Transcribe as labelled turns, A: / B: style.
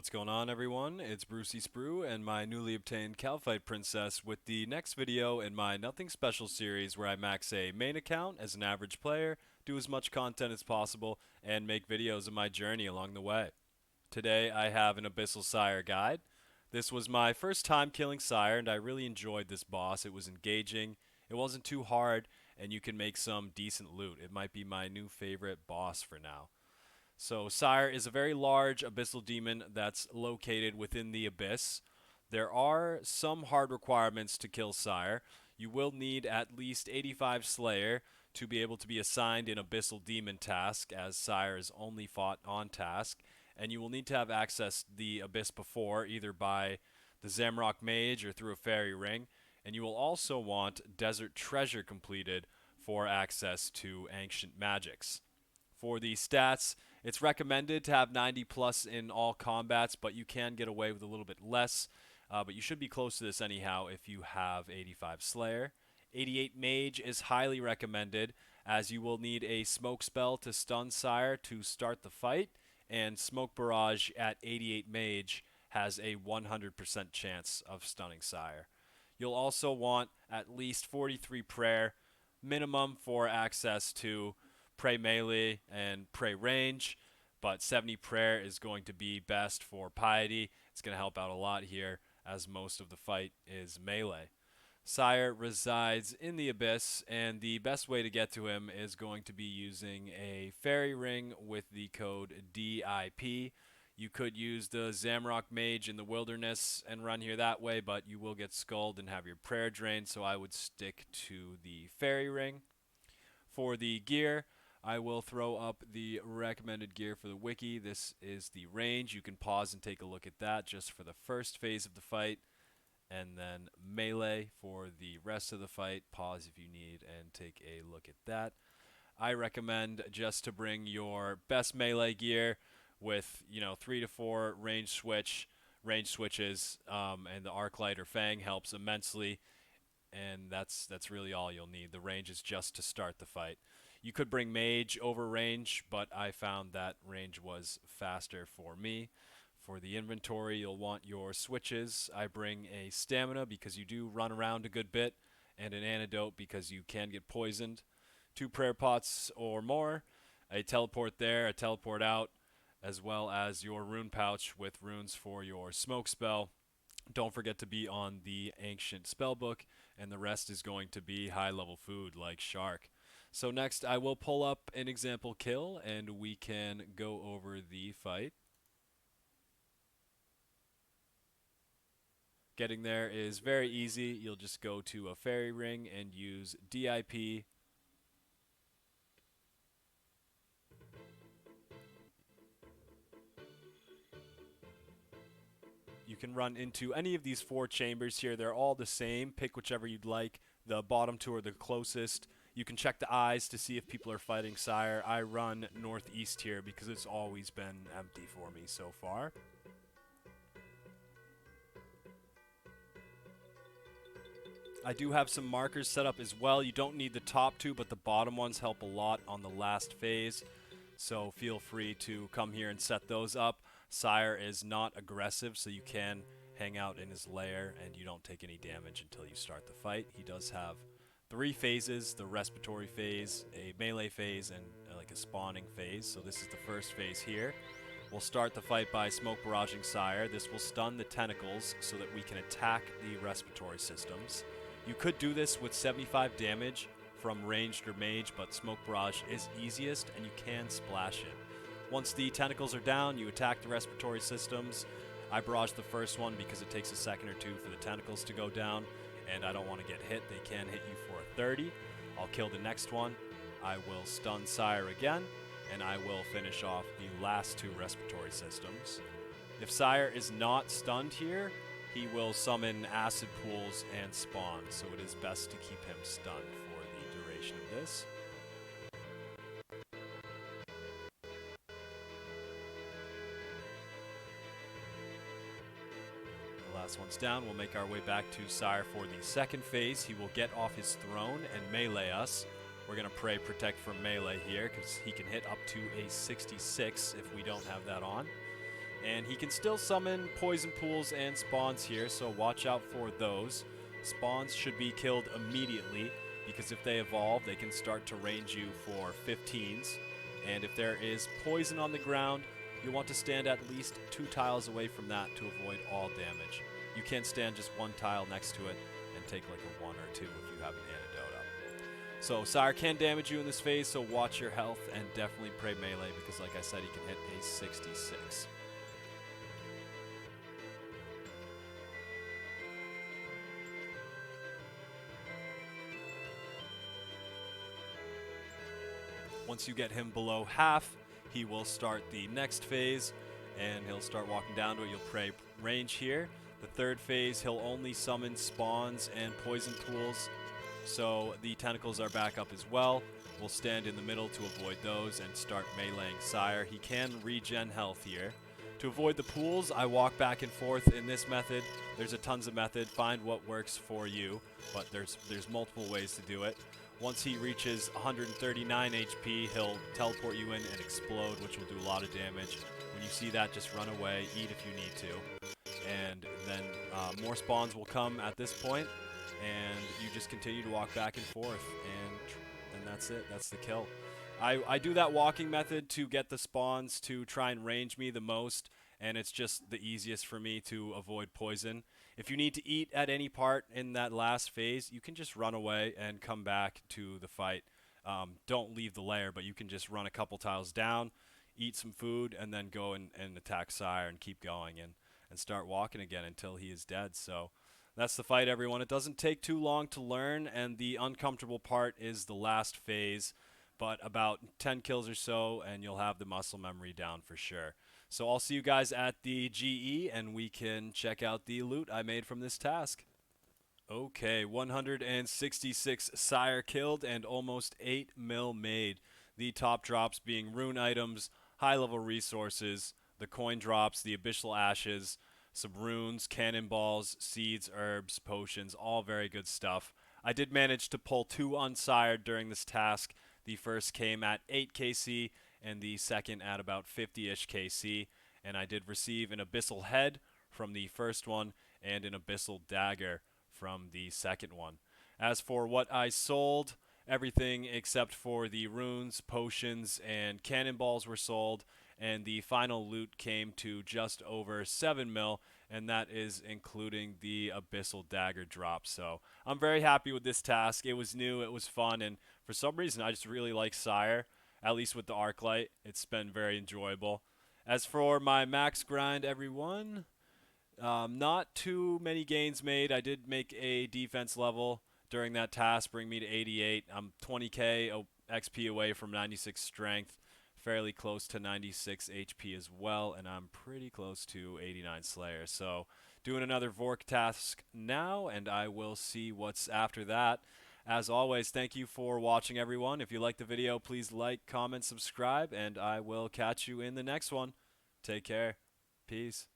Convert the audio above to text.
A: What's going on, everyone? It's Brucey Sprue and my newly obtained Calphite Princess with the next video in my Nothing Special series where I max a main account as an average player, do as much content as possible, and make videos of my journey along the way. Today I have an Abyssal Sire Guide. This was my first time killing Sire and I really enjoyed this boss. It was engaging, it wasn't too hard, and you can make some decent loot. It might be my new favorite boss for now. So Sire is a very large abyssal demon that's located within the abyss. There are some hard requirements to kill Sire. You will need at least 85 Slayer to be able to be assigned an abyssal demon task, as Sire is only fought on task. And you will need to have access to the abyss before, either by the Zamrock Mage or through a fairy ring. And you will also want Desert Treasure completed for access to ancient magics. For the stats, it's recommended to have 90 plus in all combats, but you can get away with a little bit less. But you should be close to this anyhow if you have 85 Slayer. 88 Mage is highly recommended, as you will need a smoke spell to stun Sire to start the fight, and Smoke Barrage at 88 Mage has a 100% chance of stunning Sire. You'll also want at least 43 Prayer minimum for access to Pray melee and pray range, but 70 prayer is going to be best for piety. It's going to help out a lot here as most of the fight is melee. Sire resides in the abyss, and the best way to get to him is going to be using a fairy ring with the code DIP. You could use the Zamrock Mage in the wilderness and run here that way, but you will get skulled and have your prayer drained, so I would stick to the fairy ring. For the gear, I will throw up the recommended gear for the wiki. This is the range. You can pause and take a look at that just for the first phase of the fight. And then melee for the rest of the fight. Pause if you need and take a look at that. I recommend just to bring your best melee gear with, 3 to 4 range switches, and the arc light or fang helps immensely. And that's really all you'll need. The range is just to start the fight. You could bring mage over range, but I found that range was faster for me. For the inventory, you'll want your switches. I bring a stamina because you do run around a good bit, and an antidote because you can get poisoned. 2 prayer pots or more, a teleport there, a teleport out, as well as your rune pouch with runes for your smoke spell. Don't forget to be on the ancient spellbook, and the rest is going to be high level food like shark. So next I will pull up an example kill and we can go over the fight. Getting there is very easy. You'll just go to a fairy ring and use DIP. You can run into any of these 4 chambers here. They're all the same. Pick whichever you'd like. The bottom 2 are the closest. You can check the eyes to see if people are fighting Sire. I run northeast here because it's always been empty for me so far. I do have some markers set up as well. You don't need the top 2, but the bottom ones help a lot on the last phase. So feel free to come here and set those up. Sire is not aggressive, so you can hang out in his lair and you don't take any damage until you start the fight. He does have 3 phases: the respiratory phase, a melee phase, and like a spawning phase. So this is the first phase here. We'll start the fight by smoke barraging Sire. This will stun the tentacles so that we can attack the respiratory systems. You could do this with 75 damage from ranged or mage, but smoke barrage is easiest and you can splash it. Once the tentacles are down, you attack the respiratory systems. I barrage the first one because it takes a second or 2 for the tentacles to go down, and I don't want to get hit. They can hit you for a 30. I'll kill the next one. I will stun Sire again, and I will finish off the last 2 respiratory systems. If Sire is not stunned here, he will summon acid pools and spawn, so it is best to keep him stunned for the duration of this. Last one's down. We'll make our way back to Sire for the second phase. He will get off his throne and melee us. We're going to pray protect from melee here because he can hit up to a 66 if we don't have that on. And he can still summon poison pools and spawns here, so watch out for those. Spawns should be killed immediately, because if they evolve, they can start to range you for 15s. And if there is poison on the ground, you want to stand at least 2 tiles away from that to avoid all damage. You can't stand just 1 tile next to it and take like a 1 or 2 if you have an antidote up. So Sire can damage you in this phase, so watch your health and definitely pray melee, because like I said, he can hit a 66. Once you get him below half, he will start the next phase, and he'll start walking down to it. You'll pray range here. The third phase, he'll only summon spawns and poison pools, so the tentacles are back up as well. We'll stand in the middle to avoid those and start meleeing Sire. He can regen health here. To avoid the pools, I walk back and forth in this method. There's a tons of method. Find what works for you, but there's multiple ways to do it. Once he reaches 139 HP, he'll teleport you in and explode, which will do a lot of damage. When you see that, just run away, eat if you need to. And then more spawns will come at this point, and you just continue to walk back and forth, and that's it. That's the kill. I do that walking method to get the spawns to try and range me the most, and it's just the easiest for me to avoid poison. If you need to eat at any part in that last phase, you can just run away and come back to the fight. Don't leave the lair, but you can just run a couple tiles down, eat some food, and then go and attack Sire and keep going and start walking again until he is dead. So that's the fight, everyone. It doesn't take too long to learn, and the uncomfortable part is the last phase, but about 10 kills or so, and you'll have the muscle memory down for sure. So I'll see you guys at the GE, and we can check out the loot I made from this task. Okay, 166 Sire killed and almost 8 mil made. The top drops being rune items, high-level resources, the coin drops, the Abyssal Ashes, some runes, cannonballs, seeds, herbs, potions, all very good stuff. I did manage to pull 2 unsired during this task. The first came at 8 KC, and the second at about 50-ish KC, and I did receive an Abyssal Head from the first one and an Abyssal Dagger from the second one. As for what I sold, everything except for the runes, potions, and cannonballs were sold, and the final loot came to just over 7 mil, and that is including the Abyssal Dagger drop. So I'm very happy with this task. It was new, it was fun, and for some reason I just really like Sire. At least with the Arclight, it's been very enjoyable. As for my max grind, everyone, not too many gains made. I did make a defense level during that task, bring me to 88. I'm 20k XP away from 96 strength, fairly close to 96 HP as well, and I'm pretty close to 89 Slayer. So doing another Vork task now, and I will see what's after that. As always, thank you for watching, everyone. If you liked the video, please like, comment, subscribe, and I will catch you in the next one. Take care. Peace.